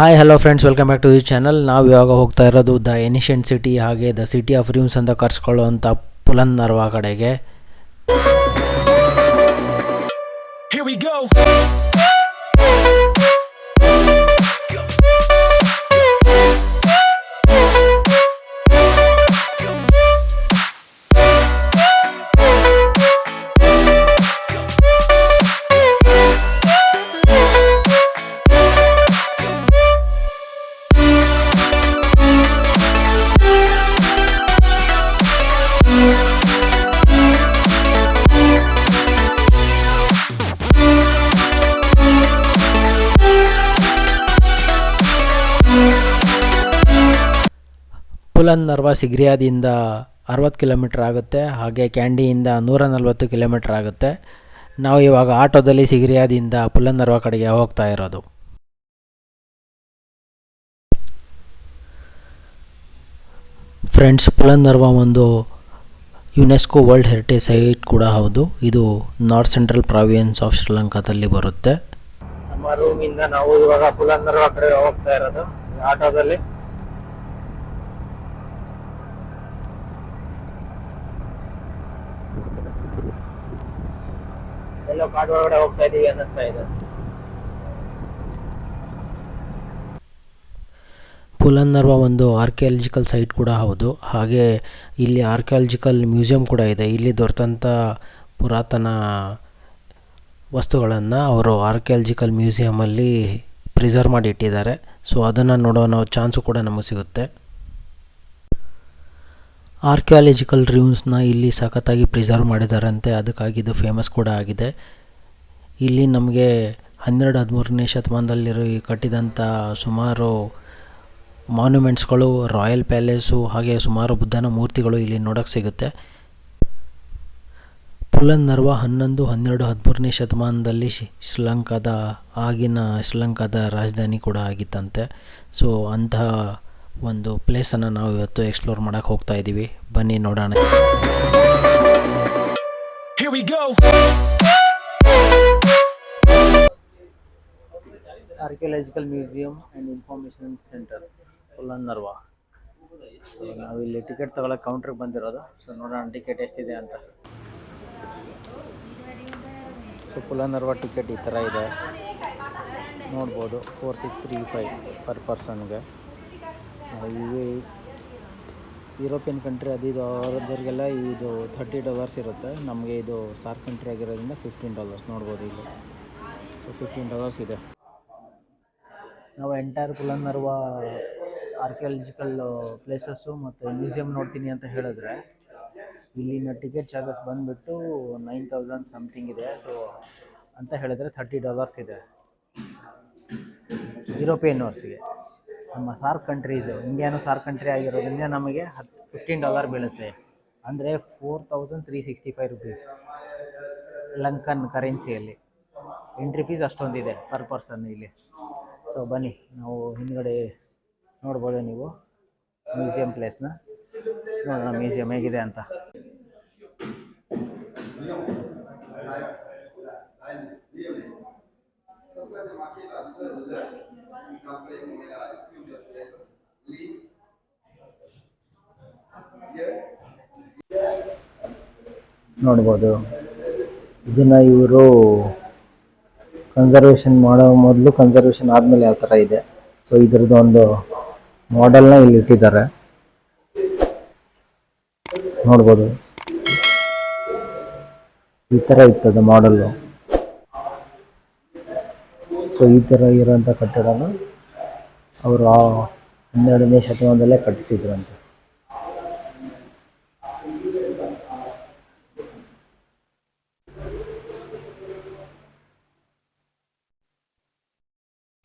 Hi hello friends, welcome back to the channel. ನಾವು ಇವಾಗ ಹೋಗ್ತಾ ಇರೋದು ದ ಏನ್ಷಿಯಂಟ್ ಸಿಟಿ ಹಾಗೆ ದ ಸಿಟಿ ಆಫ್ ಡ್ರೀಮ್ಸ್ ಅಂತ ಕರೆಸ್ಕೊಳ್ಳುವಂಥ ಪುಲನ್ನರ್ವಾ ಕಡೆಗೆ. Here we go. ಪುಲನ್ನರ್ವಾ ಸಿಗ್ರಿಯಾದಿಂದ 60 ಕಿಲೋಮೀಟ್ರ್ ಆಗುತ್ತೆ, ಹಾಗೆ ಕ್ಯಾಂಡಿಯಿಂದ 140 ಕಿಲೋಮೀಟ್ರ್ ಆಗುತ್ತೆ. ನಾವು ಇವಾಗ ಆಟೋದಲ್ಲಿ ಸಿಗ್ರಿಯಾದಿಂದ ಪುಲನ್ನರ್ವಾ ಕಡೆಗೆ ಹೋಗ್ತಾ ಇರೋದು. ಫ್ರೆಂಡ್ಸ್, ಪುಲನ್ನರ್ವಾ ಒಂದು ಯುನೆಸ್ಕೋ ವರ್ಲ್ಡ್ ಹೆರಿಟೇಜ್ ಸೈಟ್ ಕೂಡ ಹೌದು. ಇದು ನಾರ್ತ್ ಸೆಂಟ್ರಲ್ ಪ್ರಾವಿನ್ಸ್ ಆಫ್ ಶ್ರೀಲಂಕಾದಲ್ಲಿ ಬರುತ್ತೆ. ನಮ್ಮ ರೂಮಿಂದ ನಾವು ಇವಾಗ ಪುಲನ್ನರ್ವಾ ಕಡೆ ಹೋಗ್ತಾ ಇರೋದು ಆಟೋದಲ್ಲಿ. ಎಲ್ಲೋ ಕಾಡು ಒಳಗಡೆ ಹೋಗ್ತಾ ಇದೀವಿ ಅನ್ನಿಸ್ತಾ ಇದೆ. ಪುಲನ್ನರ್ವಾ ಒಂದು ಆರ್ಕಿಯಾಲಜಿಕಲ್ ಸೈಟ್ ಕೂಡ ಹೌದು. ಹಾಗೆ ಇಲ್ಲಿ ಆರ್ಕಿಯಾಲಜಿಕಲ್ ಮ್ಯೂಸಿಯಂ ಕೂಡ ಇದೆ. ಇಲ್ಲಿ ದೊರೆತಂಥ ಪುರಾತನ ವಸ್ತುಗಳನ್ನು ಅವರು ಆರ್ಕಿಯಾಲಜಿಕಲ್ ಮ್ಯೂಸಿಯಮಲ್ಲಿ ಪ್ರಿಸರ್ವ್ ಮಾಡಿ ಇಟ್ಟಿದ್ದಾರೆ. ಸೊ ಅದನ್ನು ನೋಡೋ ಚಾನ್ಸು ಕೂಡ ನಮಗೆ ಸಿಗುತ್ತೆ. ಆರ್ಕಿಯಾಲಜಿಕಲ್ ರೂಮ್ಸ್ನ ಇಲ್ಲಿ ಸಖತ್ತಾಗಿ ಪ್ರಿಸರ್ವ್ ಮಾಡಿದಾರಂತೆ, ಅದಕ್ಕಾಗಿ ಇದು ಫೇಮಸ್ ಕೂಡ ಆಗಿದೆ. ಇಲ್ಲಿ ನಮಗೆ 12-13ನೇ ಶತಮಾನದಲ್ಲಿ ಕಟ್ಟಿದಂಥ ಸುಮಾರು ಮಾನ್ಯುಮೆಂಟ್ಸ್ಗಳು, ರಾಯಲ್ ಪ್ಯಾಲೇಸು ಹಾಗೆ ಸುಮಾರು ಬುದ್ಧನ ಮೂರ್ತಿಗಳು ಇಲ್ಲಿ ನೋಡೋಕ್ಕೆ ಸಿಗುತ್ತೆ. ಪುಲನ್ನರ್ವಾ 11, 12, 13ನೇ ಶತಮಾನದಲ್ಲಿ ಆಗಿನ ಶ್ರೀಲಂಕಾದ ರಾಜಧಾನಿ ಕೂಡ ಆಗಿತ್ತಂತೆ. ಸೊ ಅಂತಹ ಒಂದು ಪ್ಲೇಸನ್ನು ನಾವು ಇವತ್ತು ಎಕ್ಸ್ಪ್ಲೋರ್ ಮಾಡೋಕ್ಕೆ ಹೋಗ್ತಾ ಇದ್ದೀವಿ. ಬನ್ನಿ ನೋಡೋಣ. Here we go. Archaeological museum and information centre Polonnaruwa. So ನಾವಿಲ್ಲಿ ಟಿಕೆಟ್ ತಗೊಳ್ಳೋಕೆ ಕೌಂಟ್ರಿಗೆ ಬಂದಿರೋದು. ಸೊ ನೋಡೋಣ ಟಿಕೆಟ್ ಎಷ್ಟಿದೆ ಅಂತ. ಸೊ ಪುಲನ್ನರ್ವಾ ಟಿಕೆಟ್ ಈ ಥರ ಇದೆ, ನೋಡ್ಬೋದು. 4635 ಪರ್ ಪರ್ಸನ್ಗೆ. ಇವು ಯುರೋಪಿಯನ್ ಕಂಟ್ರಿ ಅದರವ್ರಿಗೆಲ್ಲ ಇದು $30 ಇರುತ್ತೆ. ನಮಗೆ ಇದು ಸಾರ್ಕ್ ಕಂಟ್ರಿ ಆಗಿರೋದ್ರಿಂದ $15 ನೋಡ್ಬೋದು ಇಲ್ಲಿ. ಸೊ $15 ಇದೆ. ನಾವು ಎಂಟೈರ್ ಪುಲನ್ನರ್ವಾ ಆರ್ಕಿಯಾಲಜಿಕಲ್ ಪ್ಲೇಸಸ್ಸು ಮತ್ತು ಮ್ಯೂಸಿಯಂ ನೋಡ್ತೀನಿ ಅಂತ ಹೇಳಿದ್ರೆ ಇಲ್ಲಿನ ಟಿಕೆಟ್ ಚಾರ್ಜಸ್ ಬಂದುಬಿಟ್ಟು 9,000 ಸಮಥಿಂಗ್ ಇದೆ. ಸೊ ಅಂತ ಹೇಳಿದ್ರೆ $30 ಇದೆ ಯುರೋಪಿಯನ್ ಅವರ್ಸಿಗೆ. ನಮ್ಮ ಸಾರ್ಕ್ ಕಂಟ್ರೀಸು, ಇಂಡಿಯಾನು ಸಾರ್ಕ್ ಕಂಟ್ರಿ ಆಗಿರೋದ್ರಿಂದ ನಮಗೆ $15 ಬೀಳುತ್ತೆ. ಅಂದರೆ 4,365 ರುಪೀಸ್ ಲಂಕನ್ ಕರೆನ್ಸಿಯಲ್ಲಿ. ಎಂಟ್ರಿ ಫೀಸ್ ಅಷ್ಟೊಂದಿದೆ ಪರ್ ಪರ್ಸನ್ ಇಲ್ಲಿ. ಸೊ ಬನ್ನಿ, ನಾವು ಹಿಂದ್ಗಡೆ ನೋಡ್ಬೋದು ನೀವು ಮ್ಯೂಸಿಯಂ ಪ್ಲೇಸ್ನ. ನೋಡೋಣ ಮ್ಯೂಸಿಯಂ ಹೇಗಿದೆ ಅಂತ. ನೋಡ್ಬೋದು, ಇದನ್ನು ಇವರು ಕನ್ಸರ್ವೇಷನ್ ಮಾಡೋ ಮೊದಲು, ಕನ್ಸರ್ವೇಷನ್ ಆದಮೇಲೆ ಯಾವ ಥರ ಇದೆ. ಸೊ ಇದ್ರದ್ದು ಒಂದು ಮಾಡೆಲ್ನ ಇಲ್ಲಿ ಇಟ್ಟಿದ್ದಾರೆ, ನೋಡ್ಬೋದು. ಈ ಥರ ಇರ್ತದೆ ಮಾಡೆಲ್ಲು. ಸೊ ಈ ಥರ ಇರೋಂಥ ಕಟ್ಟಡನ ಅವರು 12ನೇ ಶತಮಾನದಲ್ಲೇ ಕಟ್ಟಿಸಿದ್ರಂತೆ.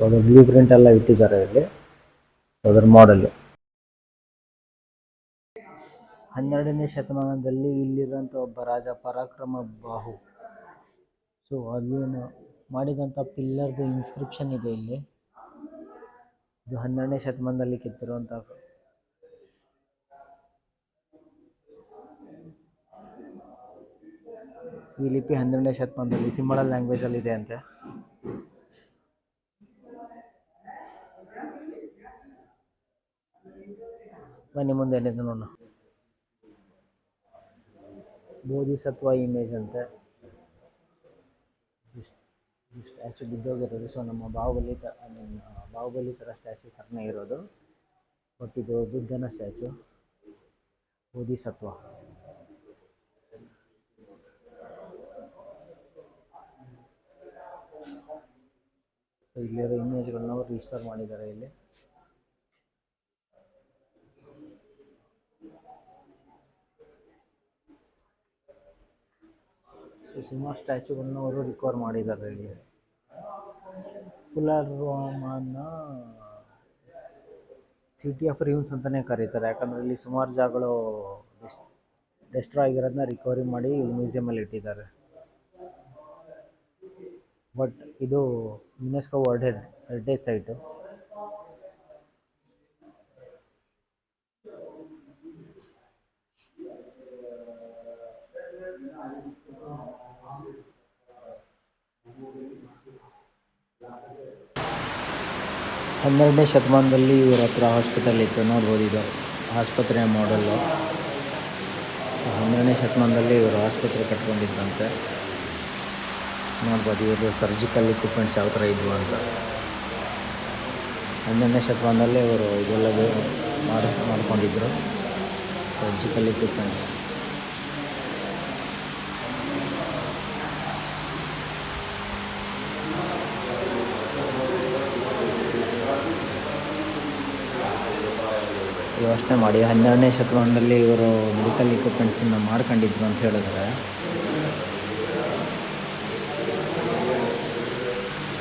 ಅದರ ಬ್ಲೂ ಪ್ರಿಂಟ್ ಎಲ್ಲ ಇಟ್ಟಿದ್ದಾರೆ ಇಲ್ಲಿ, ಅದರ ಮಾಡೆಲ್ಲು. 12ನೇ ಶತಮಾನದಲ್ಲಿ ಇಲ್ಲಿರೋಂಥ ಒಬ್ಬ ರಾಜ ಪರಾಕ್ರಮ ಬಾಹು. ಸೊ ಅದೇನು ಮಾಡಿದಂಥ ಪಿಲ್ಲರ್ದು ಇನ್ಸ್ಕ್ರಿಪ್ಷನ್ ಇದೆ ಇಲ್ಲಿ. ಇದು 12ನೇ ಶತಮಾನದಲ್ಲಿ ಕೆತ್ತಿರುವಂಥ ಈ ಲಿಪಿ 12ನೇ ಶತಮಾನದಲ್ಲಿ ಸಿಂಹಳ ಲ್ಯಾಂಗ್ವೇಜಲ್ಲಿ ಇದೆ ಅಂತೆ. ಬನ್ನಿ ಮುಂದೆ ಏನಿದೆ ನೋಡೋಣ. ಬೋಧಿಸತ್ವ ಇಮೇಜ್ ಅಂತೆ. ಸ್ಟ್ಯಾಚು ಬಿದ್ದೋಗಿರೋದು. ಸೊ ನಮ್ಮ ಬಾಹುಬಲಿ ಥರ ಸ್ಟ್ಯಾಚು ಥರನೇ ಇರೋದು. ಬಟ್ ಇದು ಬುದ್ಧನ ಸ್ಟ್ಯಾಚು, ಬೋಧಿಸತ್ವ. ಸೊ ಇಲ್ಲಿರೋ ಇಮೇಜ್ಗಳನ್ನ ಅವರು ರಿಜಿಸ್ಟರ್ ಮಾಡಿದ್ದಾರೆ ಇಲ್ಲಿ. ಸುಮಾರು ಸ್ಟ್ಯಾಚುಗಳನ್ನ ಅವರು ರಿಕವರ್ ಮಾಡಿದ್ದಾರೆ ಇಲ್ಲಿ. ಪುಲವಾಮಾನ ಸಿಟಿ ಆಫ್ ರಿವ್ಯೂನ್ಸ್ ಅಂತಲೇ ಕರೀತಾರೆ, ಯಾಕಂದರೆ ಇಲ್ಲಿ ಸುಮಾರು ಜಾಗಗಳು ಡೆಸ್ಟ್ರಾಯ್ ಆಗಿರೋದನ್ನ ರಿಕವರಿ ಮಾಡಿ ಇಲ್ಲಿ ಮ್ಯೂಸಿಯಮಲ್ಲಿ ಇಟ್ಟಿದ್ದಾರೆ. ಬಟ್ ಇದು ಯುನೆಸ್ಕೋ ವರ್ಲ್ಡ್ ಹೆರಿಟೇಜ್ ಸೈಟು. ಹನ್ನೆರಡನೇ ಶತಮಾನದಲ್ಲಿ ಇವ್ರ ಹತ್ರ ಹಾಸ್ಪಿಟಲ್ ಇತ್ತು, ನೋಡ್ಬೋದು ಇದು ಆಸ್ಪತ್ರೆಯ ಮಾಡಲ್ಲು. 12ನೇ ಶತಮಾನದಲ್ಲಿ ಇವರು ಆಸ್ಪತ್ರೆ ಕಟ್ಕೊಂಡಿದ್ದಂತೆ. ನೋಡ್ಬೋದು ಇವರು ಸರ್ಜಿಕಲ್ ಇಕ್ವಿಪ್ಮೆಂಟ್ಸ್ ಯಾವ ಥರ ಇದ್ವು ಅಂತ. 12ನೇ ಶತಮಾನದಲ್ಲೇ ಇವರು ಇದೆಲ್ಲ ಮಾಡ್ಕೊಂಡಿದ್ರು ಸರ್ಜಿಕಲ್ ಇಕ್ವಿಪ್ಮೆಂಟ್ಸ್. ಯೋಚನೆ ಮಾಡಿ, 12ನೇ ಶತಮಾನದಲ್ಲಿ ಇವರು ಮೆಡಿಕಲ್ ಇಕ್ವಿಪ್ಮೆಂಟ್ಸನ್ನು ಮಾಡ್ಕೊಂಡಿದ್ರು ಅಂತ ಹೇಳಿದ್ರೆ,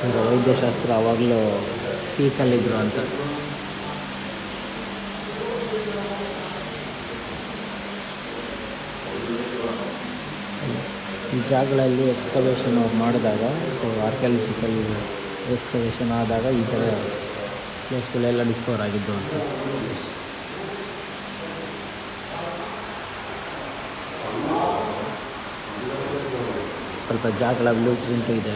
ಇವರು ವೈದ್ಯಶಾಸ್ತ್ರ ಆವಾಗಲೂ ಪೀಕಲ್ಲಿದ್ದರು ಅಂತ. ಈ ಜಾಗಗಳಲ್ಲಿ ಎಕ್ಸ್ಕವೇಷನ್ ಅವ್ರು ಮಾಡಿದಾಗ, ಸೊ ಆರ್ಕಿಯಾಲಜಿಕಲ್ ಎಕ್ಸ್ಕವೇಷನ್ ಆದಾಗ ಈ ಥರ ಪ್ಲೇಸ್ಗಳೆಲ್ಲ ಡಿಸ್ಕವರ್ ಆಗಿದ್ದು ಅಂತ. ಸ್ವಲ್ಪ ಜಾಗಗಳ ಬ್ಲೂ ಪ್ರಿಂಟು ಇದೆ.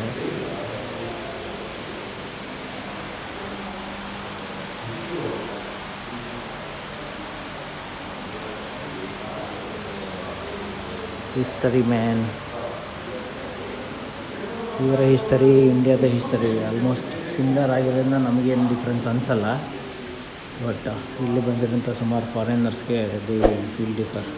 ಹಿಸ್ಟರಿ ಮ್ಯಾನ್, ಇವರ ಹಿಸ್ಟರಿ ಇಂಡಿಯಾದ ಹಿಸ್ಟರಿ ಆಲ್ಮೋಸ್ಟ್ ಸಿಮಿಲರ್ ಆಗಿರೋದ್ರಿಂದ ನಮಗೇನು ಡಿಫ್ರೆನ್ಸ್ ಅನಿಸಲ್ಲ. ಬಟ್ ಇಲ್ಲಿ ಬಂದಿರೋಂಥ ಸುಮಾರು ಫಾರಿನರ್ಸ್ಗೆ ದೇ ಫೀಲ್ ಡಿಫರ್.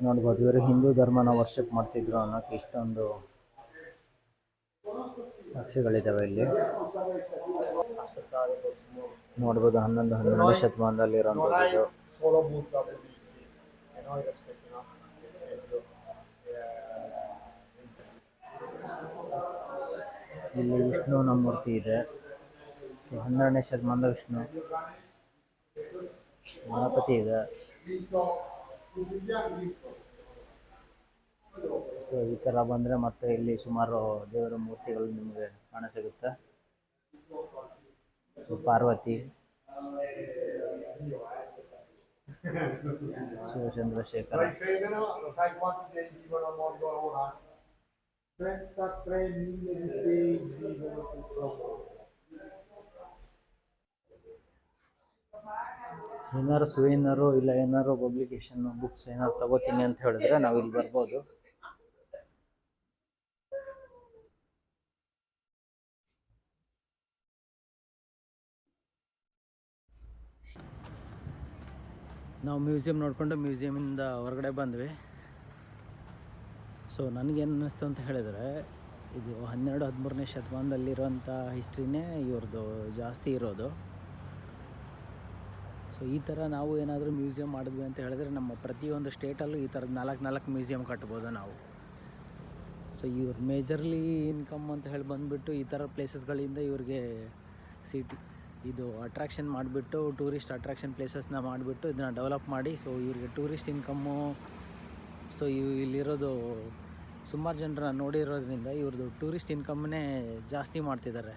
ನೋಡ್ಬೋದು ಇವರು ಹಿಂದೂ ಧರ್ಮನ ವರ್ಷಪ್ ಮಾಡ್ತಿದ್ರು ಅನ್ನೋಕ್ಕೆ ಇಷ್ಟೊಂದು ಸಾಕ್ಷಿಗಳಿದ್ದಾವೆ ಇಲ್ಲಿ. ನೋಡ್ಬೋದು 11ನೇ ಶತಮಾನದಲ್ಲಿ ಇರೋಂಥದ್ದು. ಇಲ್ಲಿ ವಿಷ್ಣುವಿನ ಮೂರ್ತಿ ಇದೆ. 12ನೇ ಶತಮಾನದ ವಿಷ್ಣು. ಗಣಪತಿ ಇದೆ. ಸೊ ಈ ಥರ ಬಂದರೆ ಮತ್ತೆ ಇಲ್ಲಿ ಸುಮಾರು ದೇವರ ಮೂರ್ತಿಗಳು ನಿಮಗೆ ಕಾಣಸಿಗುತ್ತೆ. ಸೊ ಪಾರ್ವತಿ, ಶಿವಚಂದ್ರಶೇಖರ. ಏನಾರು ಸುವೇನಾರು ಇಲ್ಲ ಏನಾರು ಪಬ್ಲಿಕೇಶನ್ ಬುಕ್ಸ್ ಏನಾರು ತಗೋತೀನಿ ಅಂತ ಹೇಳಿದ್ರೆ ನಾವು ಇಲ್ಲಿ ಬರ್ಬೋದು. ನಾವು ಮ್ಯೂಸಿಯಂ ನೋಡಿಕೊಂಡು ಮ್ಯೂಸಿಯಮಿಂದ ಹೊರಗಡೆ ಬಂದ್ವಿ. ಸೊ ನನಗೇನು ಅನ್ನಿಸ್ತು ಅಂತ ಹೇಳಿದರೆ, ಇದು 12-13ನೇ ಶತಮಾನದಲ್ಲಿರುವಂಥ ಹಿಸ್ಟ್ರಿನೇ ಇವ್ರದ್ದು ಜಾಸ್ತಿ ಇರೋದು. ಸೊ ಈ ಥರ ನಾವು ಏನಾದರೂ ಮ್ಯೂಸಿಯಂ ಮಾಡಿದ್ವಿ ಅಂತ ಹೇಳಿದ್ರೆ ನಮ್ಮ ಪ್ರತಿಯೊಂದು ಸ್ಟೇಟಲ್ಲೂ ಈ ಥರದ್ದು 4 ಮ್ಯೂಸಿಯಂ ಕಟ್ಬೋದು ನಾವು. ಸೊ ಇವ್ರ ಮೇಜರ್ಲಿ ಇನ್ಕಮ್ ಅಂತ ಹೇಳಿ ಬಂದುಬಿಟ್ಟು ಈ ಥರ ಪ್ಲೇಸಸ್ಗಳಿಂದ ಇವ್ರಿಗೆ ಇದು ಅಟ್ರಾಕ್ಷನ್ ಮಾಡಿಬಿಟ್ಟು ಟೂರಿಸ್ಟ್ ಅಟ್ರಾಕ್ಷನ್ ಪ್ಲೇಸಸ್ನ ಮಾಡಿಬಿಟ್ಟು ಇದನ್ನ ಡೆವಲಪ್ ಮಾಡಿ, ಸೊ ಇವ್ರಿಗೆ ಟೂರಿಸ್ಟ್ ಇನ್ಕಮ್ಮು, ಸೊ ಇಲ್ಲಿರೋದು ಸುಮಾರು ಜನರನ್ನ ನೋಡಿರೋದ್ರಿಂದ ಇವ್ರದ್ದು ಟೂರಿಸ್ಟ್ ಇನ್ಕಮ್ನೇ ಜಾಸ್ತಿ ಮಾಡ್ತಿದ್ದಾರೆ.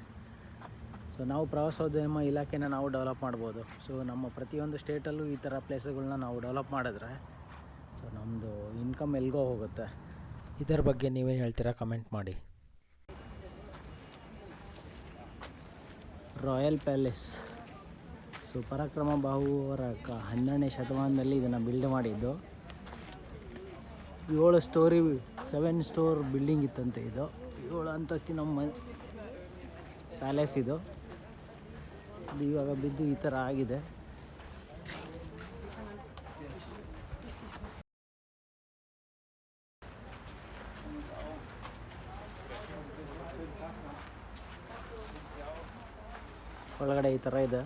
ಸೊ ನಾವು ಪ್ರವಾಸೋದ್ಯಮ ಇಲಾಖೆನ ನಾವು ಡೆವಲಪ್ ಮಾಡ್ಬೋದು. ಸೊ ನಮ್ಮ ಪ್ರತಿಯೊಂದು ಸ್ಟೇಟಲ್ಲೂ ಈ ಥರ ಪ್ಲೇಸ್ಗಳನ್ನ ನಾವು ಡೆವಲಪ್ ಮಾಡಿದ್ರೆ, ಸೊ ಸೊ ನಮ್ಮದು ಇನ್ಕಮ್ ಎಲ್ಲಿಗೋ ಹೋಗುತ್ತೆ. ಇದರ ಬಗ್ಗೆ ನೀವೇನು ಹೇಳ್ತೀರಾ ಕಮೆಂಟ್ ಮಾಡಿ. Royal palace. ಸೊ ಪರಾಕ್ರಮ ಬಾಹು ಅವರ 12ನೇ ಶತಮಾನದಲ್ಲಿ ಇದನ್ನು ಬಿಲ್ಡ್ ಮಾಡಿದ್ದು. 7 ಸ್ಟೋರಿ 7 ಸ್ಟೋರ್ ಬಿಲ್ಡಿಂಗ್ ಇತ್ತಂತೆ. ಇದು 7 ಅಂತಸ್ತಿನ ಪ್ಯಾಲೇಸ್ ಇದು ಇವಾಗ ಬಿದ್ದು ಈ ಥರ ಆಗಿದೆ. ಒಳಗಡೆ ಈ ಥರ ಇದೆ.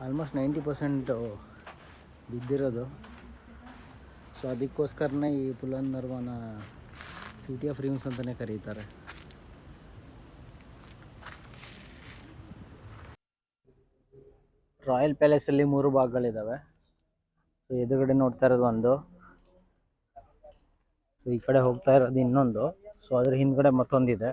ಆಲ್ಮೋಸ್ಟ್ 90% ಬಿದ್ದಿರೋದು. ಸೊ ಅದಕ್ಕೋಸ್ಕರನೇ ಈ ಪುಲಂದರ್ವನ ಸಿಟಿ ಆಫ್ ಡ್ರೀಮ್ಸ್ ಅಂತಲೇ ಕರೀತಾರೆ. ರಾಯಲ್ ಪ್ಯಾಲೇಸಲ್ಲಿ 3 ಭಾಗಗಳಿದ್ದಾವೆ. ಸೊ ಎದುರುಗಡೆ ನೋಡ್ತಾ ಇರೋದು ಒಂದು, ಸೊ ಈ ಕಡೆ ಹೋಗ್ತಾ ಇರೋದು ಇನ್ನೊಂದು, ಸೊ ಅದ್ರ ಹಿಂದ್ಗಡೆ ಮತ್ತೊಂದಿದೆ.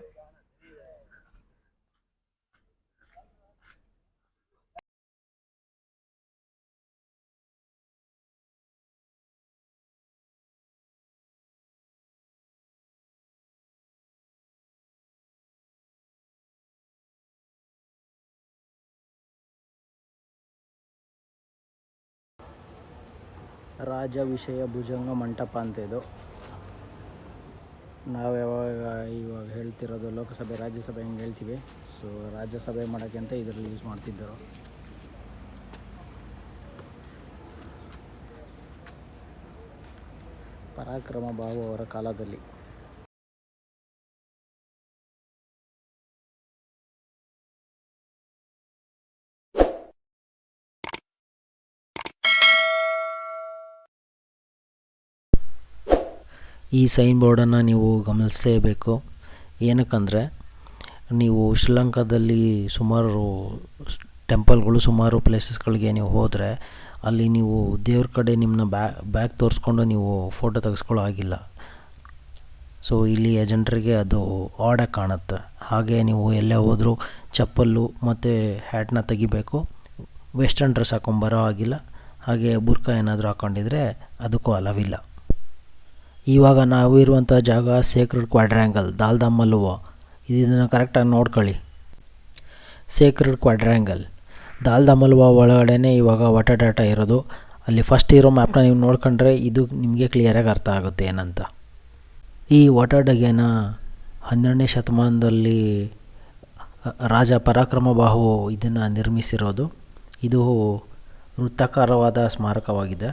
ರಾಜ ವಿಷಯ ಭುಜಂಗ ಮಂಟಪ ಅಂತ ಇದು. ನಾವು ಇವಾಗ ಹೇಳ್ತಿರೋದು ಲೋಕಸಭೆ ರಾಜ್ಯಸಭೆ ಹೆಂಗೆ ಹೇಳ್ತೀವಿ, ಸೊ ರಾಜ್ಯಸಭೆ ಮಾಡೋಕ್ಕೆ ಅಂತ ಇದರಲ್ಲಿ ಯೂಸ್ ಮಾಡ್ತಿದ್ದರು. ಪರಾಕ್ರಮ ಬಾಹು ಅವರ ಕಾಲದಲ್ಲಿ. ಈ ಸೈನ್ ಬೋರ್ಡನ್ನು ನೀವು ಗಮನಿಸಲೇಬೇಕು. ಏನಕ್ಕಂದರೆ ನೀವು ಶ್ರೀಲಂಕಾದಲ್ಲಿ ಸುಮಾರು ಟೆಂಪಲ್ಗಳು, ಸುಮಾರು ಪ್ಲೇಸಸ್ಗಳಿಗೆ ನೀವು ಹೋದರೆ ಅಲ್ಲಿ ನೀವು ದೇವ್ರ ಕಡೆ ನಿಮ್ಮನ್ನ ಬ್ಯಾಗ್ ತೋರಿಸ್ಕೊಂಡು ನೀವು ಫೋಟೋ ತೆಗೆಸ್ಕೊಳ್ಳೋ ಆಗಿಲ್ಲ. ಸೊ ಇಲ್ಲಿಯ ಜನರಿಗೆ ಅದು ಆಡಾಗಿ ಕಾಣುತ್ತೆ. ಹಾಗೆ ನೀವು ಎಲ್ಲೇ ಹೋದರೂ ಚಪ್ಪಲ್ಲು ಮತ್ತು ಹ್ಯಾಟ್ನ ತೆಗಿಬೇಕು. ವೆಸ್ಟರ್ನ್ ಡ್ರೆಸ್ ಹಾಕೊಂಬರೋ ಆಗಿಲ್ಲ. ಹಾಗೆ ಬುರ್ಕ ಏನಾದರೂ ಹಾಕ್ಕೊಂಡಿದ್ರೆ ಅದಕ್ಕೂ ಅಲವಿಲ್ಲ. ಇವಾಗ ನಾವು ಇರುವಂಥ ಜಾಗ ಸೇಕ್ರೆಡ್ ಕ್ವಾಡ್ರ್ಯಾಂಗಲ್, ದಾಲ್ದಮ್ಮಲುವ. ಇದನ್ನು ಕರೆಕ್ಟಾಗಿ ನೋಡ್ಕೊಳ್ಳಿ. ಸೇಕ್ರೆಡ್ ಕ್ವಾಡ್ರ್ಯಾಂಗಲ್ ದಾಲ್ದಮ್ಮಲುವ ಒಳಗಡೆ ಇವಾಗ ವಾಟರ್ ಡಾಟಾ ಇರೋದು. ಅಲ್ಲಿ ಫಸ್ಟ್ ಇರೋ ಮ್ಯಾಪ್ನ ನೀವು ನೋಡ್ಕೊಂಡ್ರೆ ಇದು ನಿಮಗೆ ಕ್ಲಿಯರಾಗಿ ಅರ್ಥ ಆಗುತ್ತೆ ಏನಂತ. ಈ ವಾಟರ್ ಡಾಗೇನ 12ನೇ ಶತಮಾನದಲ್ಲಿ ರಾಜ ಪರಾಕ್ರಮ ಬಾಹು ಇದನ್ನು ನಿರ್ಮಿಸಿರೋದು. ಇದು ವೃತ್ತಾಕಾರವಾದ ಸ್ಮಾರಕವಾಗಿದೆ.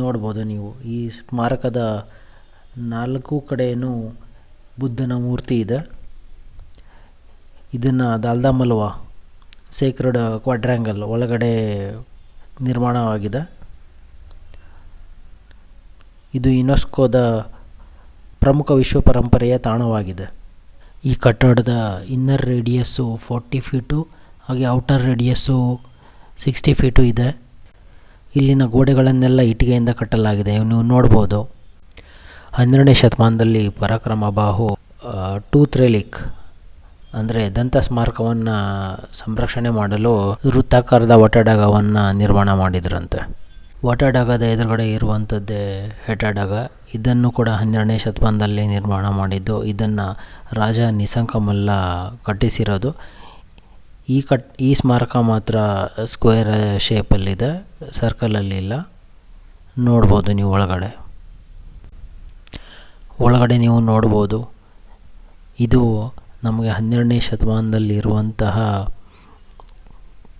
ನೋಡ್ಬೋದು ನೀವು. ಈ ಸ್ಮಾರಕದ 4 ಕಡೆಯೂ ಬುದ್ಧನ ಮೂರ್ತಿ ಇದೆ. ಇದನ್ನು ದಾಲ್ದಮ್ಮಲುವ ಸೇಕ್ರೆಡ್ ಕ್ವಾಡ್ರ್ಯಾಂಗಲ್ ಒಳಗಡೆ ನಿರ್ಮಾಣವಾಗಿದೆ. ಇದು ಯುನೆಸ್ಕೋದ ಪ್ರಮುಖ ವಿಶ್ವ ಪರಂಪರೆಯ ತಾಣವಾಗಿದೆ. ಈ ಕಟ್ಟಡದ ಇನ್ನರ್ ರೇಡಿಯಸ್ಸು 40 ಫೀಟು, ಹಾಗೆ ಔಟರ್ ರೇಡಿಯಸ್ಸು 60 ಫೀಟು ಇದೆ. ಇಲ್ಲಿನ ಗೋಡೆಗಳನ್ನೆಲ್ಲ ಇಟ್ಟಿಗೆಯಿಂದ ಕಟ್ಟಲಾಗಿದೆ. ನೀವು ನೋಡ್ಬೋದು. 12ನೇ ಶತಮಾನದಲ್ಲಿ ಪರಾಕ್ರಮ ಬಾಹು ಟೂತ್ ರೆಲಿಕ್ ಅಂದರೆ ದಂತ ಸ್ಮಾರಕವನ್ನು ಸಂರಕ್ಷಣೆ ಮಾಡಲು ವೃತ್ತಾಕಾರದ ವಟಡಾಗವನ್ನು ನಿರ್ಮಾಣ ಮಾಡಿದ್ರಂತೆ. ವಟಡಾಗದ ಎದುರುಗಡೆ ಇರುವಂಥದ್ದೇ ಹೆಟಡಾಗ. ಇದನ್ನು ಕೂಡ 12ನೇ ಶತಮಾನದಲ್ಲಿ ನಿರ್ಮಾಣ ಮಾಡಿದ್ದು. ಇದನ್ನು ರಾಜ ನಿಸಂಕಮಲ್ಲ ಕಟ್ಟಿಸಿರೋದು. ಈ ಸ್ಮಾರಕ ಮಾತ್ರ ಸ್ಕ್ವೇರ್ ಶೇಪಲ್ಲಿದೆ, ಸರ್ಕಲಲ್ಲಿಲ್ಲ. ನೋಡ್ಬೋದು ನೀವು ಒಳಗಡೆ ನೀವು ನೋಡ್ಬೋದು. ಇದು ನಮಗೆ 12ನೇ ಶತಮಾನದಲ್ಲಿರುವಂತಹ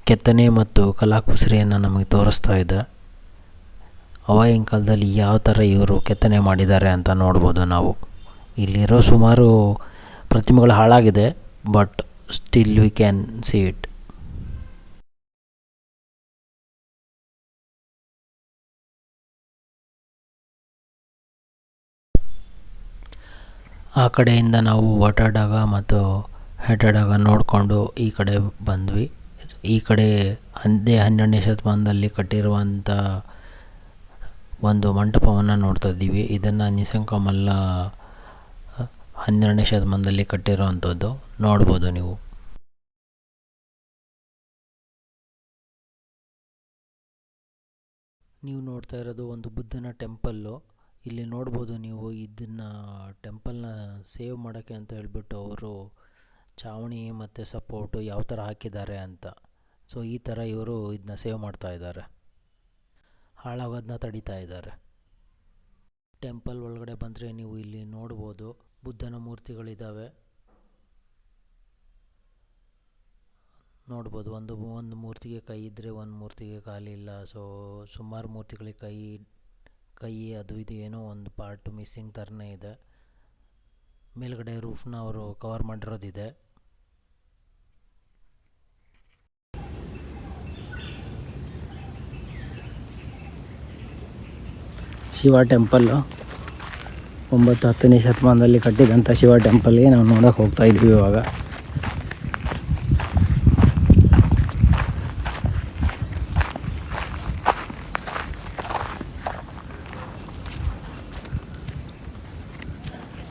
ಕೆತ್ತನೆ ಮತ್ತು ಕಲಾಕುಸರಿಯನ್ನು ನಮಗೆ ತೋರಿಸ್ತಾ ಇದೆ. ಅವಾಗಿನ ಕಾಲದಲ್ಲಿ ಯಾವ ಥರ ಇವರು ಕೆತ್ತನೆ ಮಾಡಿದ್ದಾರೆ ಅಂತ ನೋಡ್ಬೋದು ನಾವು. ಇಲ್ಲಿರೋ ಸುಮಾರು ಪ್ರತಿಮೆಗಳು ಹಾಳಾಗಿದೆ, but still we can see it. ಆ ಕಡೆಯಿಂದ ನಾವು ವಟಡಾಗ ಮತ್ತು ಹೆಟಡಾಗ ನೋಡಿಕೊಂಡು ಈ ಕಡೆ ಬಂದ್ವಿ. ಈ ಕಡೆ 12ನೇ ಶತಮಾನದಲ್ಲಿ ಕಟ್ಟಿರುವಂಥ ಒಂದು ಮಂಟಪವನ್ನು ನೋಡ್ತಾ ಇದ್ದೀವಿ. ಇದನ್ನು ನಿಸಂಕಮಲ್ಲ 12ನೇ ಶತಮಾನದಲ್ಲಿ ಕಟ್ಟಿರೋವಂಥದ್ದು. ನೋಡ್ಬೋದು ನೀವು. ನೀವು ನೋಡ್ತಾ ಇರೋದು ಒಂದು ಬುದ್ಧನ ಟೆಂಪಲ್ಲು. ಇಲ್ಲಿ ನೋಡ್ಬೋದು ನೀವು ಇದನ್ನು ಟೆಂಪಲ್ನ ಸೇವ್ ಮಾಡೋಕ್ಕೆ ಅಂತ ಹೇಳಿಬಿಟ್ಟು ಅವರು ಛಾವಣಿ ಮತ್ತು ಸಪೋರ್ಟು ಯಾವ ಥರ ಹಾಕಿದ್ದಾರೆ ಅಂತ. ಸೊ ಈ ಥರ ಇವರು ಇದನ್ನ ಸೇವ್ ಮಾಡ್ತಾ ಇದ್ದಾರೆ, ಹಾಳಾಗೋದನ್ನ ತಡೀತಾ ಇದ್ದಾರೆ. ಟೆಂಪಲ್ ಒಳಗಡೆ ಬಂದರೆ ನೀವು ಇಲ್ಲಿ ನೋಡ್ಬೋದು ಬುದ್ಧನ ಮೂರ್ತಿಗಳಿದ್ದಾವೆ. ನೋಡ್ಬೋದು ಒಂದು ಮೂರ್ತಿಗೆ ಕೈ ಇದ್ದರೆ ಒಂದು ಮೂರ್ತಿಗೆ ಕಾಲಿಲ್ಲ. ಸೊ ಸುಮಾರು ಮೂರ್ತಿಗಳಿಗೆ ಕೈ ಅದು ಇದು ಏನೋ ಒಂದು ಪಾರ್ಟ್ ಮಿಸ್ಸಿಂಗ್ ಥರನೇ ಇದೆ. ಮೇಲ್ಗಡೆ ರೂಫ್ನ ಅವರು ಕವರ್ ಮಾಡಿರೋದಿದೆ. ಶಿವ ಟೆಂಪಲ್ಲು 9-10ನೇ ಶತಮಾನದಲ್ಲಿ ಕಟ್ಟಿದಂಥ ಶಿವ ಟೆಂಪಲ್ಗೆ ನಾವು ನೋಡೋಕೆ ಹೋಗ್ತಾ ಇದ್ವಿ ಇವಾಗ.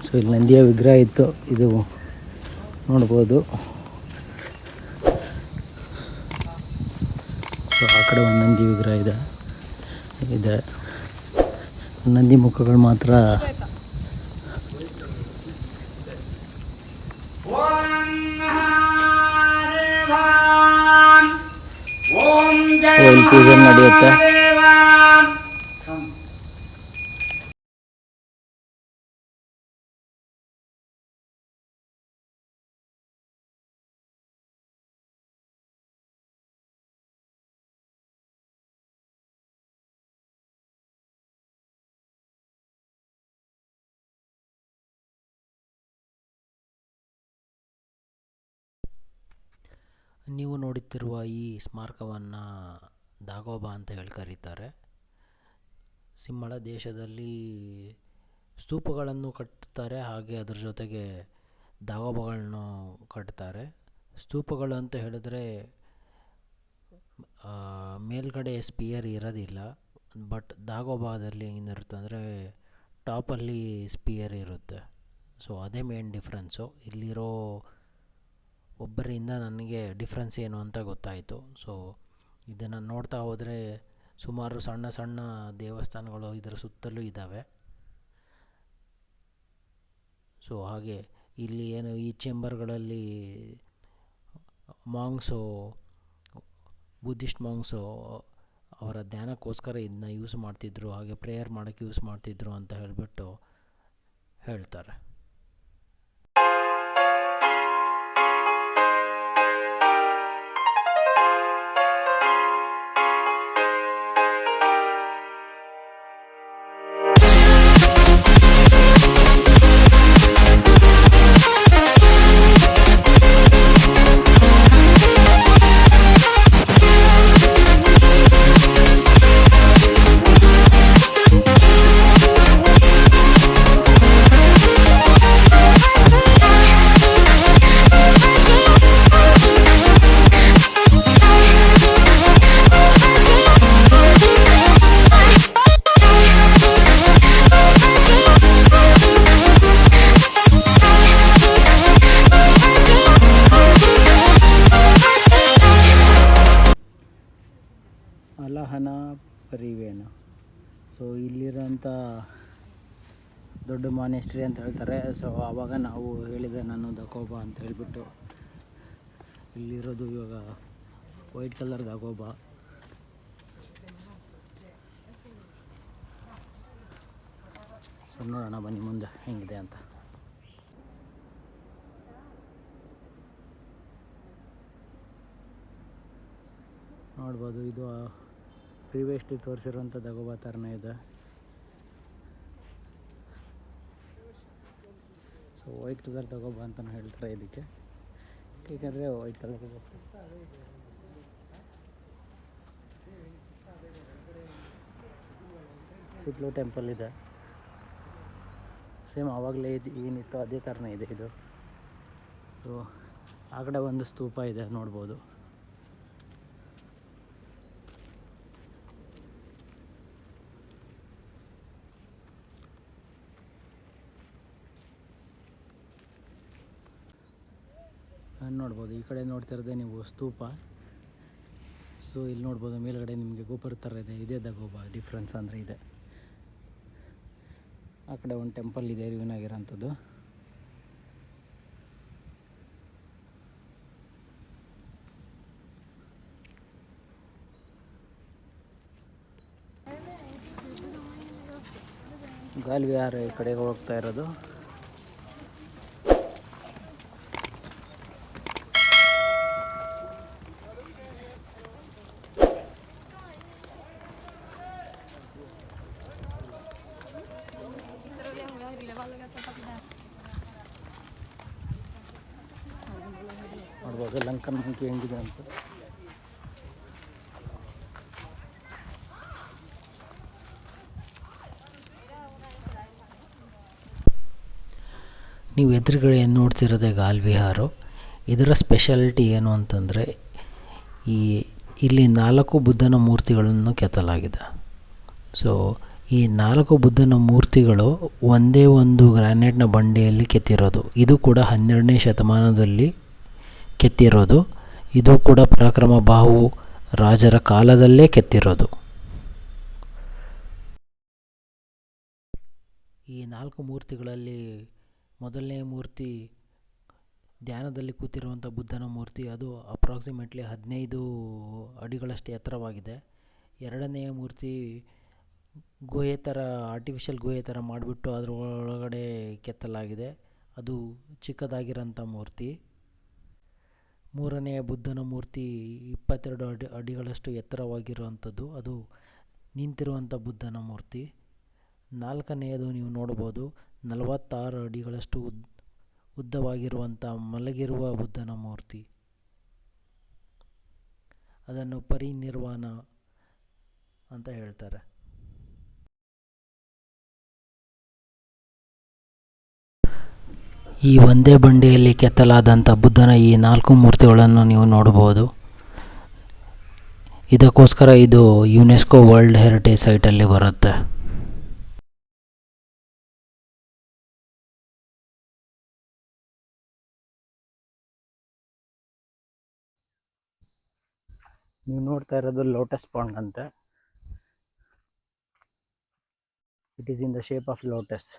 ಸೊ ಇಲ್ಲಿ ನಂದಿಯ ವಿಗ್ರಹ ಇತ್ತು, ಇದು ನೋಡ್ಬೋದು. ಸೊ ಆ ಕಡೆ ಒಂದು ನಂದಿ ವಿಗ್ರಹ ಇದೆ. ನಂದಿ ಮುಖಗಳು ಮಾತ್ರ ಇಲ್ಲಿ ಪೂಜೆ ನಡೆಯುತ್ತೆ. ನೀವು ನೋಡುತ್ತಿರುವ ಈ ಸ್ಮಾರಕವನ್ನು ದಾಗೋಬಾ ಅಂತ ಹೇಳಿ ಕರೀತಾರೆ. ಸಿಂಹಳ ದೇಶದಲ್ಲಿ ಸ್ತೂಪಗಳನ್ನು ಕಟ್ಟುತ್ತಾರೆ, ಹಾಗೆ ಅದರ ಜೊತೆಗೆ ದಾಗೋಬಾಗಳನ್ನು ಕಟ್ತಾರೆ. ಸ್ತೂಪಗಳು ಅಂತ ಹೇಳಿದ್ರೆ ಮೇಲ್ಗಡೆ ಸ್ಪಿಯರ್ ಇರೋದಿಲ್ಲ, ಬಟ್ ದಾಗೋಬಾದಲ್ಲಿ ಏನಿರುತ್ತೆ ಅಂದರೆ ಟಾಪಲ್ಲಿ ಸ್ಪಿಯರ್ ಇರುತ್ತೆ. ಸೊ ಅದೇ ಮೇನ್ ಡಿಫ್ರೆನ್ಸು. ಇಲ್ಲಿರೋ ಒಬ್ಬರಿಂದ ನನಗೆ ಡಿಫ್ರೆನ್ಸ್ ಏನು ಅಂತ ಗೊತ್ತಾಯಿತು. ಸೊ ಇದನ್ನು ನೋಡ್ತಾ ಹೋದರೆ ಸುಮಾರು ಸಣ್ಣ ಸಣ್ಣ ದೇವಸ್ಥಾನಗಳು ಇದರ ಸುತ್ತಲೂ ಇದ್ದಾವೆ. ಸೊ ಹಾಗೆ ಇಲ್ಲಿ ಏನು ಈ ಚೇಂಬರ್ಗಳಲ್ಲಿ ಮಾಂಗ್ಸು, ಬುದ್ಧಿಸ್ಟ್ ಮಾಂಗ್ಸು ಅವರ ಧ್ಯಾನಕ್ಕೋಸ್ಕರ ಇದನ್ನ ಯೂಸ್ ಮಾಡ್ತಿದ್ರು, ಹಾಗೆ ಪ್ರೇಯರ್ ಮಾಡೋಕ್ಕೆ ಯೂಸ್ ಮಾಡ್ತಿದ್ರು ಅಂತ ಹೇಳಿಬಿಟ್ಟು ಹೇಳ್ತಾರೆ. ಅಲಹನ ಪರಿವೇನ. ಸೊ ಇಲ್ಲಿರೋಂಥ ದೊಡ್ಡ ಮಾನೆಸ್ಟ್ರಿ ಅಂತ ಹೇಳ್ತಾರೆ. ಸೊ ಆವಾಗ ನಾವು ಹೇಳಿದೆ ನಾನು ದಾಗೋಬಾ ಅಂತ ಹೇಳಿಬಿಟ್ಟು. ಇಲ್ಲಿರೋದು ಇವಾಗ ವೈಟ್ ಕಲರ್ ದಾಗೋಬಾ. ಸೊ ನೋಡೋಣ ಬನ್ನಿ ಮುಂದೆ ಹೆಂಗಿದೆ ಅಂತ. ನೋಡ್ಬೋದು ಇದು ಪ್ರಿವಿಯಸ್ಲಿ ತೋರಿಸಿರುವಂಥ ದಾಗೋಬಾ ಥರನೇ ಇದೆ. ಸೊ ವೈಟ್ ಕಲರ್ ದಾಗೋಬಾ ಅಂತಲೂ ಹೇಳ್ತಾರೆ ಇದಕ್ಕೆ, ಏಕೆಂದರೆ ವೈಟ್ ಕಲರ್ ಸುತ್ತಲೂ ಟೆಂಪಲ್ ಇದೆ. ಸೇಮ್ ಆವಾಗಲೇ ಏನಿತ್ತು ಅದೇ ಥರನೇ ಇದೆ ಇದು. ಸೊ ಆ ಕಡೆ ಒಂದು ಸ್ತೂಪ ಇದೆ ನೋಡ್ಬೋದು. ನೋಡ್ಬೋದು ಈ ಕಡೆ ನೋಡ್ತಿರೋದೇ ನೀವು ಸ್ತೂಪ. ಸೊ ಇಲ್ಲಿ ನೋಡ್ಬೋದು ಮೇಲ್ಗಡೆ ನಿಮಗೆ ಗೋಪುರ ಥರ ಇದೆ. ಇದೇ ಗೋಪುರ ಡಿಫ್ರೆನ್ಸ್ ಅಂದರೆ ಇದೆ. ಆ ಕಡೆ ಒಂದು ಟೆಂಪಲ್ ಇದೆ ಇವನಾಗಿರೋಂಥದ್ದು. ಗಾಲ್ ವಿಹಾರ ಈ ಕಡೆಗೆ ಹೋಗ್ತಾ ಇರೋದು. ನೋಡ್ಬೋದು ಲಂಕನ್ ಮಂಕಿ ಹೆಂಗಿದೆ ಅಂತ. ನೀವು ಎದುರುಗಡೆ ನೋಡ್ತಿರೋದೇ ಗಾಲ್ ವಿಹಾರು. ಇದರ ಸ್ಪೆಷಾಲಿಟಿ ಏನು ಅಂತಂದರೆ ಇಲ್ಲಿ 4 ಬುದ್ಧನ ಮೂರ್ತಿಗಳನ್ನು ಕೆತ್ತಲಾಗಿದೆ. ಸೊ ಈ 4 ಬುದ್ಧನ ಮೂರ್ತಿಗಳು ಒಂದೇ ಒಂದು ಗ್ರಾನೈಟ್ನ ಬಂಡೆಯಲ್ಲಿ ಕೆತ್ತಿರೋದು. ಇದು ಕೂಡ 12ನೇ ಶತಮಾನದಲ್ಲಿ ಕೆತ್ತಿರೋದು. ಇದು ಕೂಡ ಪರಾಕ್ರಮ ಬಾಹು ರಾಜರ ಕಾಲದಲ್ಲೇ ಕೆತ್ತಿರೋದು. ಈ 4 ಮೂರ್ತಿಗಳಲ್ಲಿ ಮೊದಲನೇ ಮೂರ್ತಿ ಧ್ಯಾನದಲ್ಲಿ ಕೂತಿರುವಂಥ ಬುದ್ಧನ ಮೂರ್ತಿ. ಅದು ಅಪ್ರಾಕ್ಸಿಮೇಟ್ಲಿ 15 ಅಡಿಗಳಷ್ಟು ಎತ್ತರವಾಗಿದೆ. ಎರಡನೆಯ ಮೂರ್ತಿ ಗುಹೆ ಥರ, ಆರ್ಟಿಫಿಷಿಯಲ್ ಗುಹೆ ಥರ ಮಾಡಿಬಿಟ್ಟು ಅದರ ಒಳಗಡೆ ಕೆತ್ತಲಾಗಿದೆ. ಅದು ಚಿಕ್ಕದಾಗಿರೋಂಥ ಮೂರ್ತಿ. ಮೂರನೆಯ ಬುದ್ಧನ ಮೂರ್ತಿ 22 ಅಡಿಗಳಷ್ಟು ಎತ್ತರವಾಗಿರುವಂಥದ್ದು. ಅದು ನಿಂತಿರುವಂಥ ಬುದ್ಧನ ಮೂರ್ತಿ. ನಾಲ್ಕನೆಯದು ನೀವು ನೋಡ್ಬೋದು 46 ಅಡಿಗಳಷ್ಟು ಉದ್ದವಾಗಿರುವಂಥ ಮಲಗಿರುವ ಬುದ್ಧನ ಮೂರ್ತಿ. ಅದನ್ನು ಪರಿನಿರ್ವಾಣ ಅಂತ ಹೇಳ್ತಾರೆ. ಈ ಒಂದೇ ಬಂಡೆಯಲ್ಲಿ ಕೆತ್ತಲಾದಂಥ ಬುದ್ಧನ ಈ 4 ಮೂರ್ತಿಗಳನ್ನು ನೀವು ನೋಡ್ಬೋದು. ಇದಕ್ಕೋಸ್ಕರ ಇದು ಯುನೆಸ್ಕೋ ವರ್ಲ್ಡ್ ಹೆರಿಟೇಜ್ ಸೈಟಲ್ಲಿ ಬರುತ್ತೆ. ನೀವು ನೋಡ್ತಾ ಇರೋದು ಲೋಟಸ್ ಪಾಂಡ್ ಅಂತ. It is in the shape of lotus.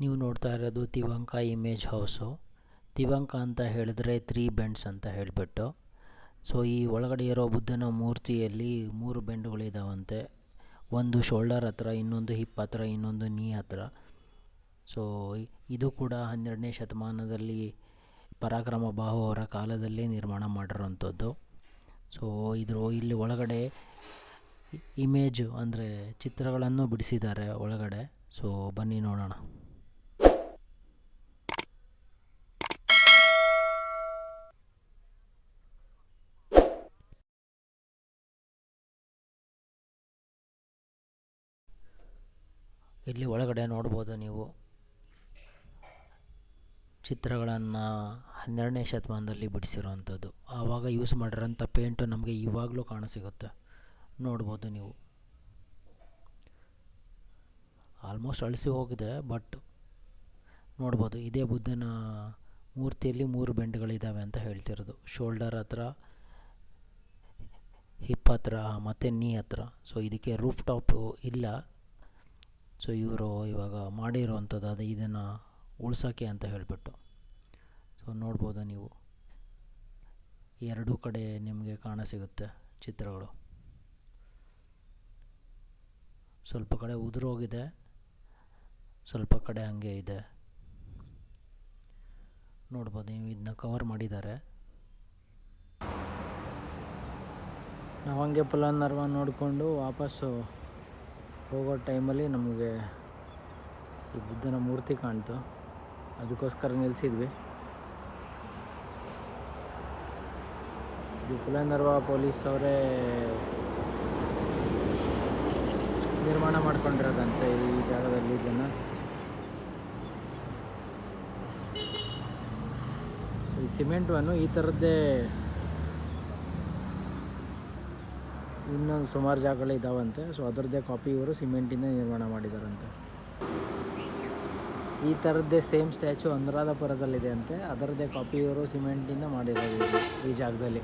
ನೀವು ನೋಡ್ತಾ ಇರೋದು ತಿವಂಕ ಇಮೇಜ್ ಹೌಸು. ತಿವಂಕ ಅಂತ ಹೇಳಿದ್ರೆ 3 ಬೆಂಡ್ಸ್ ಅಂತ ಹೇಳಿಬಿಟ್ಟು. ಸೊ ಈ ಒಳಗಡೆ ಇರೋ ಬುದ್ಧನ ಮೂರ್ತಿಯಲ್ಲಿ 3 ಬೆಂಡುಗಳಿದ್ದಾವಂತೆ. ಒಂದು ಶೋಲ್ಡರ್ ಹತ್ರ, ಇನ್ನೊಂದು ಹಿಪ್ ಹತ್ರ, ಇನ್ನೊಂದು ನೀ ಹತ್ರ. ಸೊ ಇದು ಕೂಡ 12ನೇ ಶತಮಾನದಲ್ಲಿ ಪರಾಕ್ರಮ ಬಾಹು ಅವರ ಕಾಲದಲ್ಲಿ ನಿರ್ಮಾಣ ಮಾಡಿರೋವಂಥದ್ದು. ಸೊ ಇಲ್ಲಿ ಒಳಗಡೆ ಇಮೇಜು ಅಂದರೆ ಚಿತ್ರಗಳನ್ನು ಬಿಡಿಸಿದ್ದಾರೆ ಒಳಗಡೆ. ಸೊ ಬನ್ನಿ ನೋಡೋಣ. ಇಲ್ಲಿ ಒಳಗಡೆ ನೋಡ್ಬೋದು ನೀವು ಚಿತ್ರಗಳನ್ನು 12ನೇ ಶತಮಾನದಲ್ಲಿ ಬಿಡಿಸಿರೋವಂಥದ್ದು. ಆವಾಗ ಯೂಸ್ ಮಾಡಿರೋಂಥ ಪೇಂಟು ನಮಗೆ ಇವಾಗಲೂ ಕಾಣಸಿಗುತ್ತೆ. ನೋಡ್ಬೋದು ನೀವು. ಆಲ್ಮೋಸ್ಟ್ ಅಳಿಸಿ ಹೋಗಿದೆ, ಬಟ್ ನೋಡ್ಬೋದು ಇದೇ ಬುದ್ಧನ ಮೂರ್ತಿಯಲ್ಲಿ 3 ಬೆಂಡುಗಳಿದ್ದಾವೆ ಅಂತ ಹೇಳ್ತಿರೋದು. ಶೋಲ್ಡರ್ ಹತ್ರ, ಹಿಪ್ ಹತ್ರ ಮತ್ತು ನೀ ಹತ್ರ. ಸೊ ಇದಕ್ಕೆ ರೂಫ್ ಟಾಪು ಇಲ್ಲ. ಸೊ ಇವರು ಇವಾಗ ಮಾಡಿರೋವಂಥದ್ದು ಅದು ಇದನ್ನು ಉಳ್ಸೋಕ್ಕೆ ಅಂತ ಹೇಳಿಬಿಟ್ಟು. ಸೊ ನೋಡ್ಬೋದು ನೀವು, ಎರಡೂ ಕಡೆ ನಿಮಗೆ ಕಾಣಸಿಗುತ್ತೆ ಚಿತ್ರಗಳು. ಸ್ವಲ್ಪ ಕಡೆ ಉದುರೋಗಿದೆ, ಸ್ವಲ್ಪ ಕಡೆ ಹಾಗೆ ಇದೆ. ನೋಡ್ಬೋದು ನೀವು, ಇದನ್ನ ಕವರ್ ಮಾಡಿದ್ದಾರೆ. ನಾವು ಹಂಗೆ ಪುಲನ್ನರ್ವ ನೋಡಿಕೊಂಡು ವಾಪಸ್ಸು ಹೋಗೋ ಟೈಮಲ್ಲಿ ನಮಗೆ ಈ ಬುದ್ಧನ ಮೂರ್ತಿ ಕಾಣ್ತು. ಅದಕ್ಕೋಸ್ಕರ ನಿಲ್ಲಿಸಿದ್ವಿ. ಇದು ಪುಲನರ್ವ ಪೊಲೀಸ್ ಅವರೇ ನಿರ್ಮಾಣ ಮಾಡ್ಕೊಂಡಿರೋದಂತೆ ಈ ಜಾಗದಲ್ಲಿ ಇದನ್ನು. ಈ ಸಿಮೆಂಟನ್ನು ಈ ಥರದ್ದೇ ಇನ್ನೊಂದು ಸುಮಾರು ಜಾಗಗಳು ಇದ್ದಾವಂತೆ. ಸೊ ಅದರದ್ದೇ ಕಾಪಿ ಇವರು ಸಿಮೆಂಟಿಂದ ನಿರ್ಮಾಣ ಮಾಡಿದಾರಂತೆ. ಈ ಥರದ್ದೇ ಸೇಮ್ ಸ್ಟ್ಯಾಚು ಅನುರಾಧಪುರದಲ್ಲಿದೆ ಅಂತೆ. ಅದರದ್ದೇ ಕಾಪಿ ಇವರು ಸಿಮೆಂಟಿಂದ ಮಾಡಿರೋದು ಈ ಜಾಗದಲ್ಲಿ.